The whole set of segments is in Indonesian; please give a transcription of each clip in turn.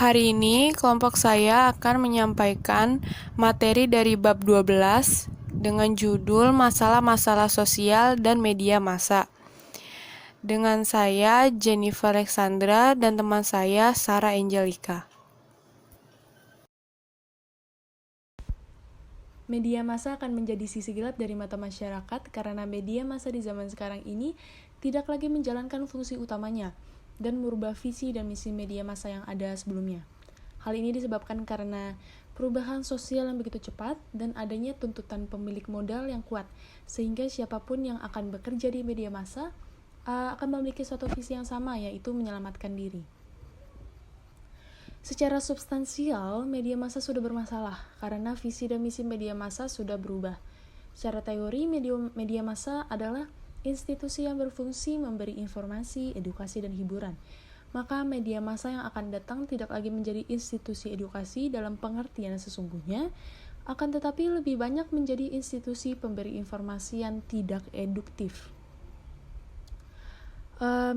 Hari ini kelompok saya akan menyampaikan materi dari bab 12 dengan judul Masalah-masalah sosial dan media massa. Dengan saya Jennifer Alexandra dan teman saya Sarah Angelica. Media massa akan menjadi sisi gelap dari mata masyarakat karena media massa di zaman sekarang ini tidak lagi menjalankan fungsi utamanya dan merubah visi dan misi media massa yang ada sebelumnya. Hal ini disebabkan karena perubahan sosial yang begitu cepat dan adanya tuntutan pemilik modal yang kuat, sehingga siapapun yang akan bekerja di media massa akan memiliki suatu visi yang sama, yaitu menyelamatkan diri. Secara substansial, media massa sudah bermasalah karena visi dan misi media massa sudah berubah. Secara teori, media massa adalah institusi yang berfungsi memberi informasi, edukasi, dan hiburan. Maka media massa yang akan datang tidak lagi menjadi institusi edukasi dalam pengertian sesungguhnya, akan tetapi lebih banyak menjadi institusi pemberi informasi yang tidak eduktif.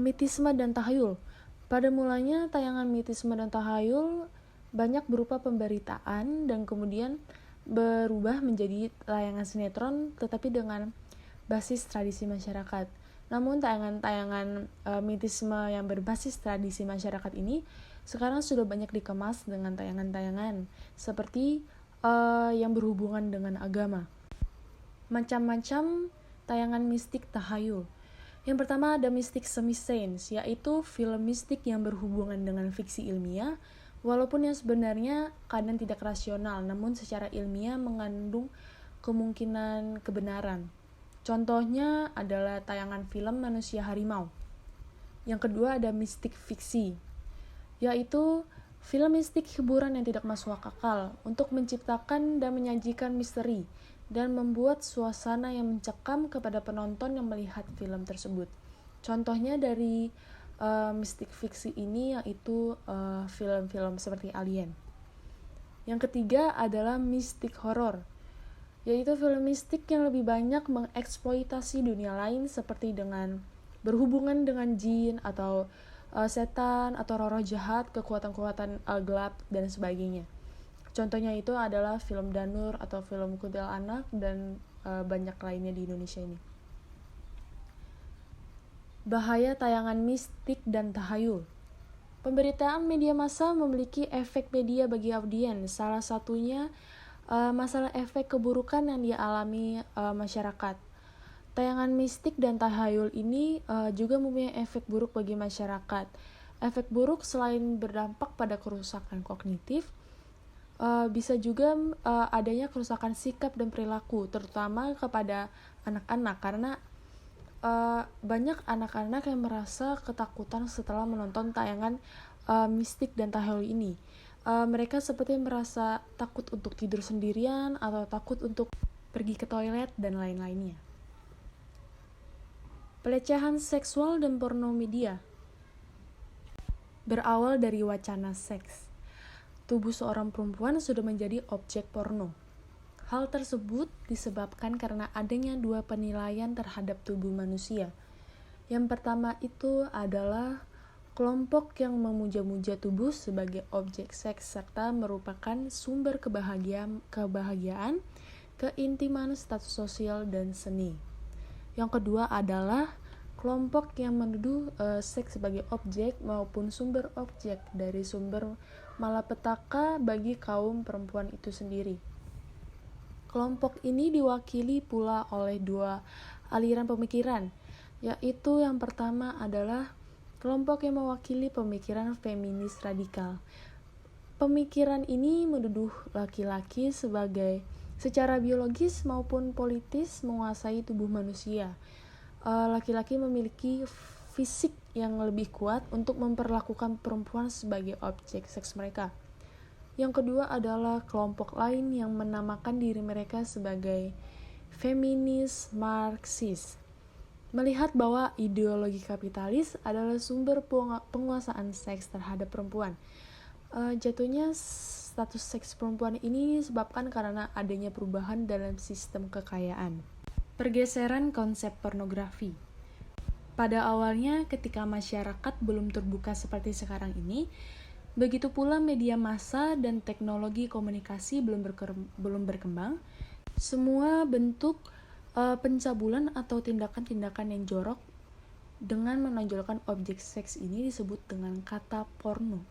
Mitisme dan tahayul. Pada mulanya, tayangan mitisme dan tahayul banyak berupa pemberitaan dan kemudian berubah menjadi tayangan sinetron tetapi dengan basis tradisi masyarakat. Namun tayangan-tayangan mitisme yang berbasis tradisi masyarakat ini sekarang sudah banyak dikemas dengan tayangan-tayangan seperti yang berhubungan dengan agama. Macam-macam tayangan mistik tahayul. Yang pertama ada mistik semi-sains, yaitu film mistik yang berhubungan dengan fiksi ilmiah, walaupun yang sebenarnya kadang tidak rasional, namun secara ilmiah mengandung kemungkinan kebenaran. Contohnya adalah tayangan film Manusia Harimau. Yang kedua ada mistik fiksi, yaitu film mistik hiburan yang tidak masuk akal untuk menciptakan dan menyajikan misteri dan membuat suasana yang mencekam kepada penonton yang melihat film tersebut. Contohnya dari mistik fiksi ini yaitu film-film seperti Alien. Yang ketiga adalah mistik horor, yaitu film mistik yang lebih banyak mengeksploitasi dunia lain seperti dengan berhubungan dengan jin atau setan atau roh-roh jahat, kekuatan-kekuatan gelap dan sebagainya. Contohnya itu adalah film Danur atau film Kuntilanak dan banyak lainnya di Indonesia ini. Bahaya tayangan mistik dan tahayul. Pemberitaan media massa memiliki efek media bagi audiens. Salah satunya masalah efek keburukan yang dialami masyarakat. Tayangan mistik dan tahayul ini juga mempunyai efek buruk bagi masyarakat. Efek buruk selain berdampak pada kerusakan kognitif, bisa juga adanya kerusakan sikap dan perilaku, terutama kepada anak-anak, karena banyak anak-anak yang merasa ketakutan setelah menonton tayangan mistik dan tahayul ini. Mereka seperti merasa takut untuk tidur sendirian atau takut untuk pergi ke toilet dan lain-lainnya. Pelecehan seksual dan porno media berawal dari wacana seks. Tubuh seorang perempuan sudah menjadi objek porno. Hal tersebut disebabkan karena adanya dua penilaian terhadap tubuh manusia. Yang pertama itu adalah kelompok yang memuja-muja tubuh sebagai objek seks serta merupakan sumber kebahagiaan, keintiman, status sosial, dan seni. Yang kedua adalah kelompok yang menuduh seks sebagai objek maupun sumber objek dari sumber malapetaka bagi kaum perempuan itu sendiri. Kelompok ini diwakili pula oleh dua aliran pemikiran, yaitu yang pertama adalah kelompok yang mewakili pemikiran feminis radikal. Pemikiran ini menuduh laki-laki secara biologis maupun politis menguasai tubuh manusia. Laki-laki memiliki fisik yang lebih kuat untuk memperlakukan perempuan sebagai objek seks mereka. Yang kedua adalah kelompok lain yang menamakan diri mereka sebagai feminis Marxis, melihat bahwa ideologi kapitalis adalah sumber penguasaan seks terhadap perempuan. Jatuhnya status seks perempuan ini disebabkan karena adanya perubahan dalam sistem kekayaan. Pergeseran konsep pornografi. Pada awalnya ketika masyarakat belum terbuka seperti sekarang ini, Begitu pula media massa dan teknologi komunikasi belum berkembang. Semua bentuk pencabulan atau tindakan-tindakan yang jorok dengan menonjolkan objek seks ini disebut dengan kata porno.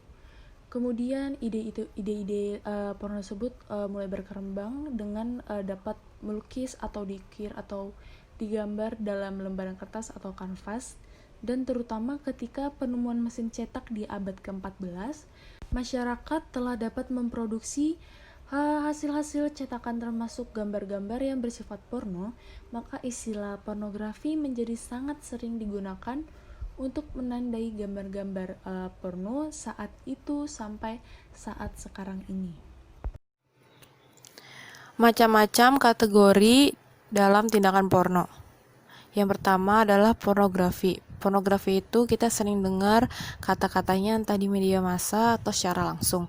Kemudian ide-ide porno tersebut mulai berkembang dengan dapat melukis atau diukir atau digambar dalam lembaran kertas atau kanvas, dan terutama ketika penemuan mesin cetak di abad ke-14, masyarakat telah dapat memproduksi hasil-hasil cetakan termasuk gambar-gambar yang bersifat porno, maka istilah pornografi menjadi sangat sering digunakan untuk menandai gambar-gambar porno saat itu sampai saat sekarang ini. Macam-macam kategori dalam tindakan porno. Yang pertama adalah pornografi. Pornografi itu kita sering dengar kata-katanya entah di media massa atau secara langsung.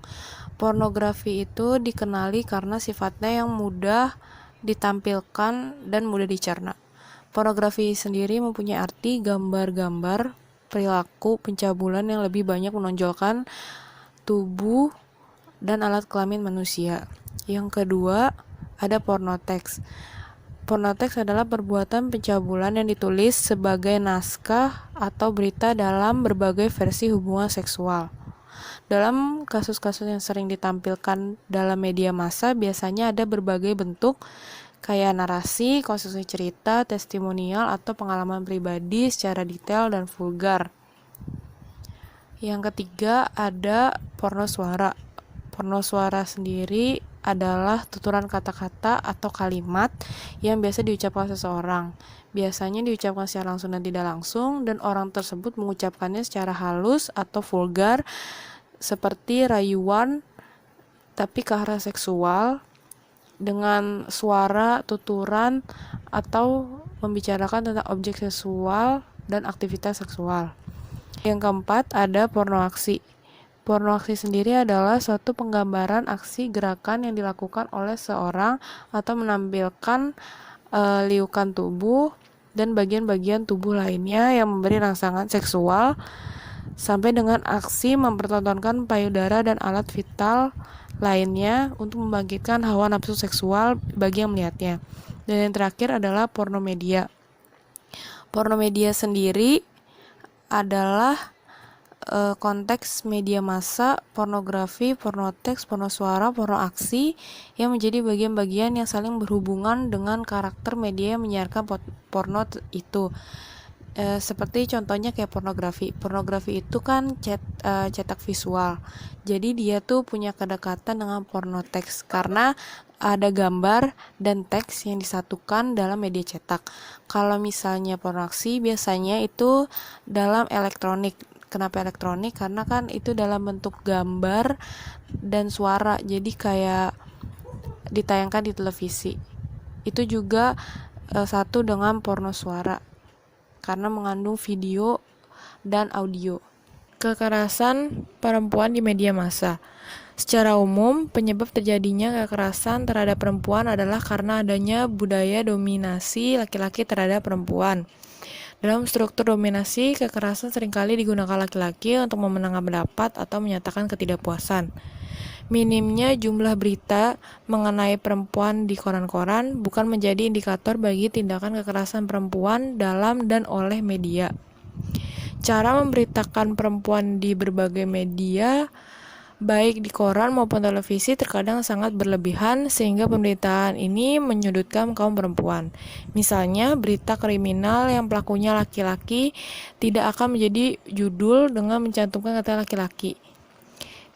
Pornografi itu dikenali karena sifatnya yang mudah ditampilkan dan mudah dicerna. Pornografi sendiri mempunyai arti gambar-gambar, perilaku, pencabulan yang lebih banyak menonjolkan tubuh dan alat kelamin manusia. Yang kedua, ada pornoteks. Pornoteks adalah perbuatan pencabulan yang ditulis sebagai naskah atau berita dalam berbagai versi hubungan seksual. Dalam kasus-kasus yang sering ditampilkan dalam media massa, biasanya ada berbagai bentuk kayak narasi, konstruksi cerita, testimonial, atau pengalaman pribadi secara detail dan vulgar. Yang ketiga ada porno suara. Porno suara sendiri adalah tuturan kata-kata atau kalimat yang biasa diucapkan seseorang. Biasanya diucapkan secara langsung dan tidak langsung, dan orang tersebut mengucapkannya secara halus atau vulgar seperti rayuan tapi ke arah seksual dengan suara, tuturan, atau membicarakan tentang objek seksual dan aktivitas seksual. Yang keempat ada porno aksi. Porno aksi sendiri adalah suatu penggambaran aksi gerakan yang dilakukan oleh seorang atau menampilkan liukan tubuh dan bagian-bagian tubuh lainnya yang memberi rangsangan seksual, sampai dengan aksi mempertontonkan payudara dan alat vital lainnya untuk membangkitkan hawa nafsu seksual bagi yang melihatnya. Dan yang terakhir adalah porno media. Porno media sendiri adalah konteks media massa, pornografi, pornoteks, porno suara, porno aksi yang menjadi bagian-bagian yang saling berhubungan dengan karakter media yang menyiarkan porno itu. Seperti contohnya kayak pornografi. Pornografi itu kan cetak visual. Jadi dia tuh punya kedekatan dengan pornoteks karena ada gambar dan teks yang disatukan dalam media cetak. Kalau misalnya pornografi biasanya itu dalam elektronik. Kenapa elektronik? Karena kan itu dalam bentuk gambar dan suara. Jadi kayak ditayangkan di televisi. Itu juga satu dengan porno suara karena mengandung video dan audio. Kekerasan perempuan di media massa. Secara umum, penyebab terjadinya kekerasan terhadap perempuan adalah karena adanya budaya dominasi laki-laki terhadap perempuan. Dalam struktur dominasi, kekerasan seringkali digunakan laki-laki untuk memenangkan pendapat atau menyatakan ketidakpuasan. Minimnya jumlah berita mengenai perempuan di koran-koran bukan menjadi indikator bagi tindakan kekerasan perempuan dalam dan oleh media. Cara memberitakan perempuan di berbagai media, baik di koran maupun televisi, terkadang sangat berlebihan sehingga pemberitaan ini menyudutkan kaum perempuan. Misalnya, berita kriminal yang pelakunya laki-laki tidak akan menjadi judul dengan mencantumkan kata laki-laki.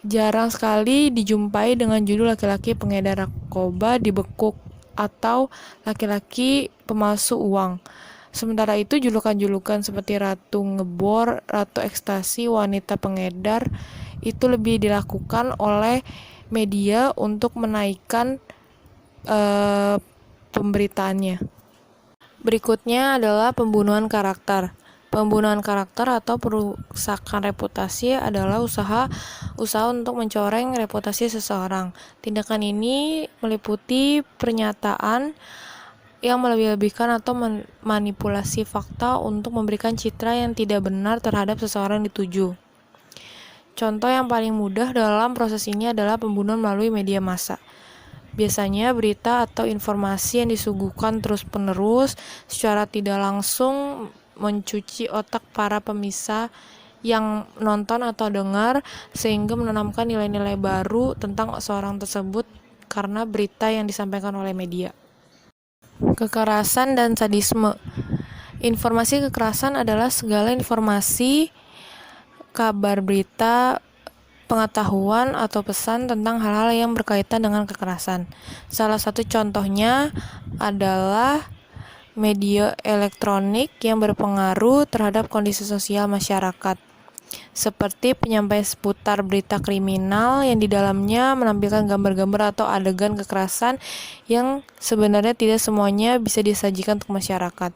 Jarang sekali dijumpai dengan judul laki-laki pengedar narkoba dibekuk atau laki-laki pemalsu uang. Sementara itu julukan-julukan seperti ratu ngebor, ratu ekstasi, wanita pengedar itu lebih dilakukan oleh media untuk menaikkan pemberitaannya. Berikutnya adalah pembunuhan karakter. Pembunuhan karakter atau perusakan reputasi adalah usaha untuk mencoreng reputasi seseorang. Tindakan ini meliputi pernyataan yang melebih-lebihkan atau manipulasi fakta untuk memberikan citra yang tidak benar terhadap seseorang dituju. Contoh yang paling mudah dalam proses ini adalah pembunuhan melalui media massa. Biasanya berita atau informasi yang disuguhkan terus-menerus secara tidak langsung mencuci otak para pemirsa yang nonton atau dengar, sehingga menanamkan nilai-nilai baru tentang seorang tersebut karena berita yang disampaikan oleh media. Kekerasan dan sadisme. Informasi kekerasan adalah segala informasi, kabar berita, pengetahuan atau pesan tentang hal-hal yang berkaitan dengan kekerasan. Salah satu contohnya adalah media elektronik yang berpengaruh terhadap kondisi sosial masyarakat, seperti penyampaian seputar berita kriminal yang di dalamnya menampilkan gambar-gambar atau adegan kekerasan yang sebenarnya tidak semuanya bisa disajikan untuk masyarakat.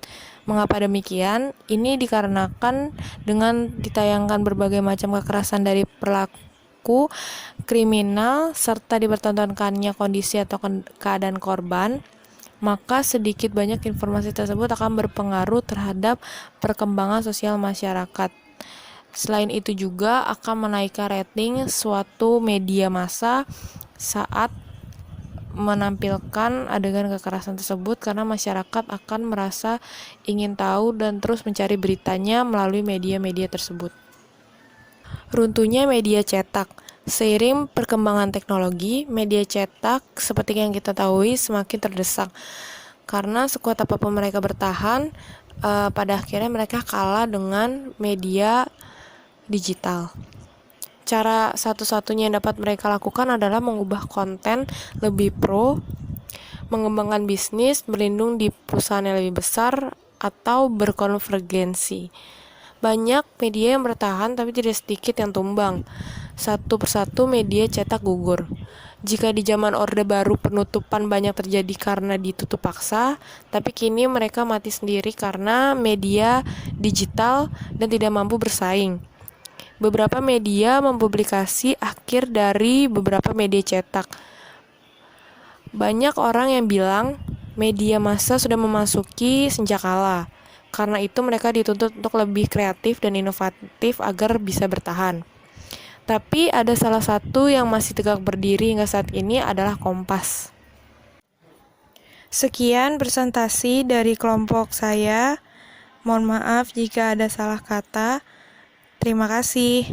Mengapa demikian? Ini dikarenakan dengan ditayangkan berbagai macam kekerasan dari pelaku kriminal serta dipertontonkannya kondisi atau keadaan korban, maka sedikit banyak informasi tersebut akan berpengaruh terhadap perkembangan sosial masyarakat. Selain itu juga akan menaikkan rating suatu media massa saat menampilkan adegan kekerasan tersebut, karena masyarakat akan merasa ingin tahu dan terus mencari beritanya melalui media-media tersebut. Runtuhnya media cetak. Seiring perkembangan teknologi, media cetak seperti yang kita tahu semakin terdesak. Karena sekuat apapun mereka bertahan, pada akhirnya mereka kalah dengan media digital. Cara satu-satunya yang dapat mereka lakukan adalah mengubah konten lebih pro, mengembangkan bisnis, berlindung di perusahaan yang lebih besar, atau berkonvergensi. Banyak media yang bertahan tapi tidak sedikit yang tumbang. Satu persatu media cetak gugur. Jika di zaman Orde Baru penutupan banyak terjadi karena ditutup paksa, tapi kini mereka mati sendiri karena media digital dan tidak mampu bersaing. Beberapa media mempublikasi akhir dari beberapa media cetak. Banyak orang yang bilang media massa sudah memasuki senjakala. Karena itu mereka dituntut untuk lebih kreatif dan inovatif agar bisa bertahan. Tapi ada salah satu yang masih tegak berdiri hingga saat ini adalah Kompas. Sekian presentasi dari kelompok saya. Mohon maaf jika ada salah kata. Terima kasih.